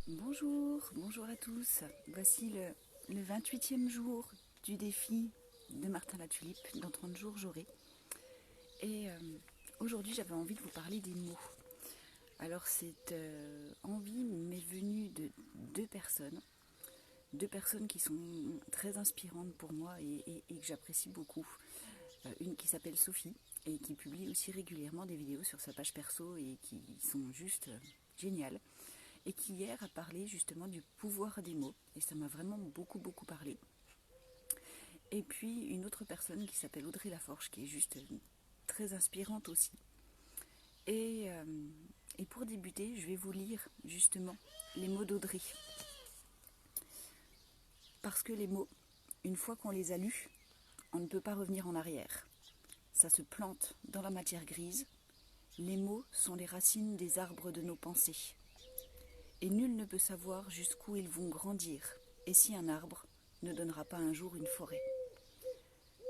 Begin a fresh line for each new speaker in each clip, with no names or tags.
Bonjour à tous. Voici le 28e jour du défi de Martin la Tulipe. Dans 30 jours, j'aurai. Et aujourd'hui, j'avais envie de vous parler des mots. Alors, cette envie m'est venue de deux personnes qui sont très inspirantes pour moi et que j'apprécie beaucoup. Une qui s'appelle Sophie et qui publie aussi régulièrement des vidéos sur sa page perso et qui sont juste géniales. Et qui hier a parlé justement du pouvoir des mots, et ça m'a vraiment beaucoup parlé. Et puis une autre personne qui s'appelle Audrey Laforge, qui est juste très inspirante aussi. Et, euh, et pour débuter, je vais vous lire justement les mots d'Audrey. Parce que les mots, une fois qu'on les a lus, on ne peut pas revenir en arrière. Ça se plante dans la matière grise. Les mots sont les racines des arbres de nos pensées. Et nul ne peut savoir jusqu'où ils vont grandir, et si un arbre ne donnera pas un jour une forêt.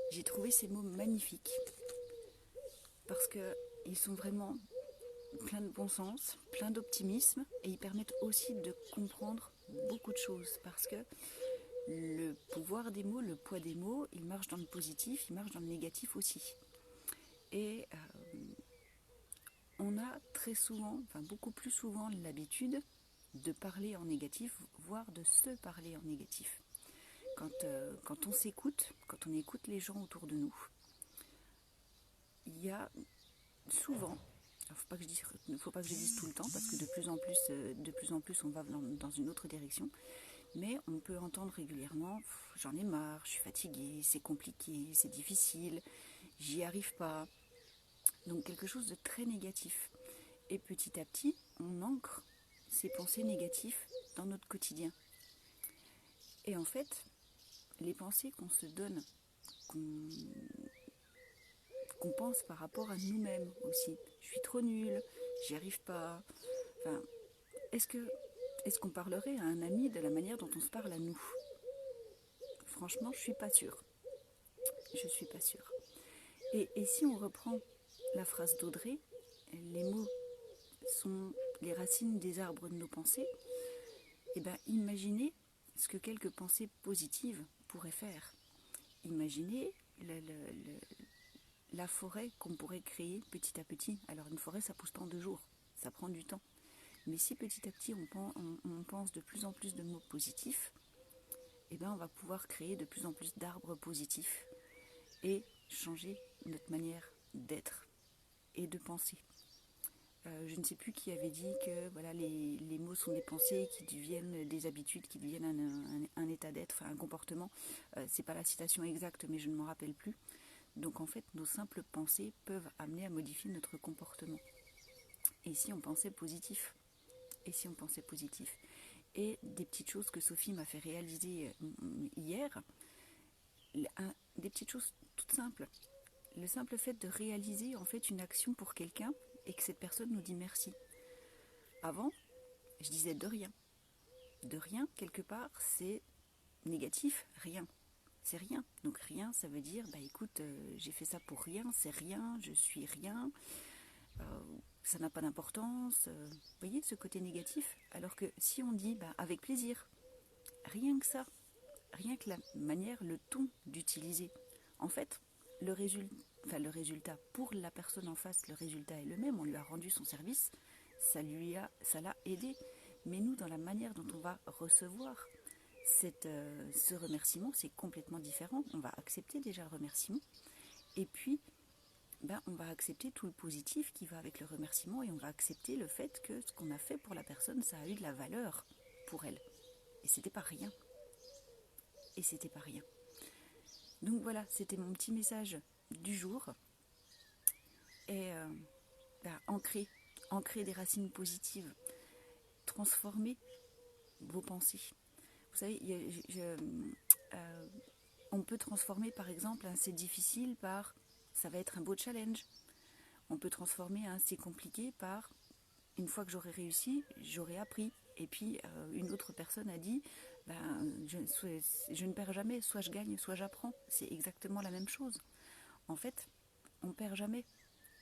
J'ai trouvé ces mots magnifiques, parce qu'ils sont vraiment pleins de bon sens, pleins d'optimisme, et ils permettent aussi de comprendre beaucoup de choses, parce que le pouvoir des mots, le poids des mots, il marche dans le positif, il marche dans le négatif aussi. Et on a très souvent, enfin beaucoup plus souvent l'habitude de parler en négatif, voire de se parler en négatif. Quand on s'écoute, quand on écoute les gens autour de nous, il y a souvent, il ne faut pas que je dise tout le temps, parce que de plus en plus on va dans une autre direction, mais on peut entendre régulièrement « j'en ai marre, je suis fatiguée, c'est compliqué, c'est difficile, j'y arrive pas ». Donc quelque chose de très négatif. Et petit à petit, on ancre ces pensées négatives dans notre quotidien. Et en fait, les pensées qu'on se donne, qu'on pense par rapport à nous-mêmes aussi. Je suis trop nulle, j'y arrive pas. Enfin, est-ce qu'on parlerait à un ami de la manière dont on se parle à nous? Franchement, je suis pas sûre. Je suis pas sûre. Et si on reprend la phrase d'Audrey, les mots sont les racines des arbres de nos pensées, et bien imaginez ce que quelques pensées positives pourraient faire. Imaginez la forêt qu'on pourrait créer petit à petit. Alors une forêt, ça ne pousse pas en 2 jours, ça prend du temps. Mais si petit à petit on pense de plus en plus de mots positifs, eh ben on va pouvoir créer de plus en plus d'arbres positifs et changer notre manière d'être et de penser. Je ne sais plus qui avait dit que voilà, les mots sont des pensées qui deviennent des habitudes, qui deviennent un état d'être, enfin un comportement. C'est pas la citation exacte, mais je ne m'en rappelle plus. Donc en fait, nos simples pensées peuvent amener à modifier notre comportement. Et si on pensait positif? Et si on pensait positif? Et des petites choses que Sophie m'a fait réaliser hier, des petites choses toutes simples. Le simple fait de réaliser en fait une action pour quelqu'un et que cette personne nous dit merci. Avant, je disais de rien. De rien, quelque part, c'est négatif, rien. C'est rien. Donc rien, ça veut dire, bah écoute, j'ai fait ça pour rien, c'est rien, je suis rien, ça n'a pas d'importance. Vous voyez ce côté négatif? Alors que si on dit, bah avec plaisir, rien que ça, rien que la manière, le ton d'utiliser. En fait, le résultat pour la personne en face, le résultat est le même, on lui a rendu son service, ça l'a aidé. Mais nous, dans la manière dont on va recevoir ce remerciement, c'est complètement différent. On va accepter déjà le remerciement, et puis on va accepter tout le positif qui va avec le remerciement, et on va accepter le fait que ce qu'on a fait pour la personne, ça a eu de la valeur pour elle. Et c'était pas rien. Et c'était pas rien. Donc voilà, c'était mon petit message du jour. Et ancrer des racines positives, transformer vos pensées. Vous savez, on peut transformer par exemple un c'est difficile par ça va être un beau challenge. On peut transformer un c'est compliqué par une fois que j'aurai réussi, j'aurai appris. Et puis une autre personne a dit je ne perds jamais, soit je gagne, soit j'apprends. C'est exactement la même chose. En fait, on perd jamais.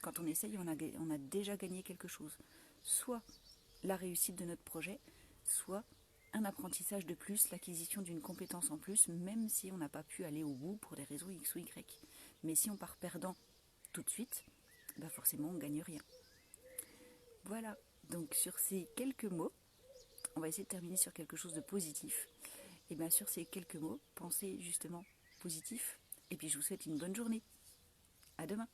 Quand on essaye, on a déjà gagné quelque chose. Soit la réussite de notre projet, soit un apprentissage de plus, l'acquisition d'une compétence en plus, même si on n'a pas pu aller au bout pour des raisons X ou Y. Mais si on part perdant tout de suite, bah forcément on ne gagne rien. Voilà, donc sur ces quelques mots, on va essayer de terminer sur quelque chose de positif. Et bien sur ces quelques mots, pensez justement positif. Et puis je vous souhaite une bonne journée. À demain.